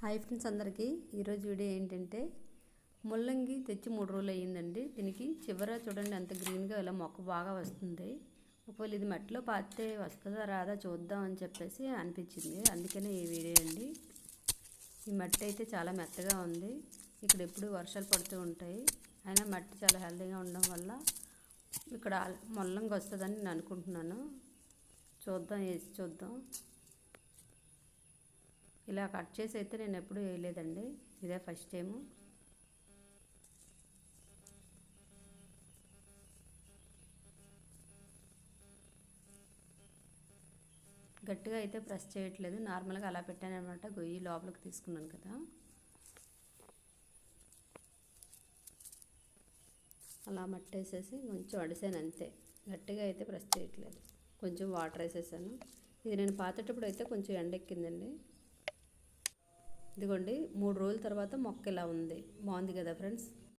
Hi friends అందరికీ ఈరోజు video ఏంటంటే ముల్లంగి తెచ్చి 3 రోజులు అయ్యిందండి. దీనికి చివర చూడండి ఎంత గ్రీన్గా ఇలా మొక్క బాగా వస్తుంది. ఒకవేళ ఇది మట్టిలో పాతితే వస్తుందా రాదా చూద్దాం అని చెప్పేసి అనిపించింది. అందుకనే ఈ వీడియో అండి. ఈ మట్టి అయితే చాలా మెత్తగా ఉంది. ఇక్కడ ఎప్పుడు వర్షాలు పడుతూ ఉంటాయి. అయినా మట్టి చాలా హెల్తీగా ఉండడం వల్ల ఇక్కడ ముల్లంగి వస్తుందని నేను అనుకుంటున్నాను. వేసి చూద్దాం. ఇలా కట్ చేసి అయితే నేను ఎప్పుడూ వేయలేదండి, ఇదే ఫస్ట్ టైము. గట్టిగా అయితే ప్రెస్ చేయట్లేదు, నార్మల్గా అలా పెట్టాను అనమాట. గొయ్యి లోపలికి తీసుకున్నాను కదా, అలా మట్టేసేసి కొంచెం అడిసాను అంతే. గట్టిగా అయితే ప్రెస్ చేయట్లేదు, కొంచెం వాటర్ వేసేసాను. ఇది నేను పాతేటప్పుడు అయితే కొంచెం ఎండెక్కిందండి. ఇదిగోండి 3 రోజుల తర్వాత మొక్క ఇలా ఉంది. బాగుంది కదా ఫ్రెండ్స్.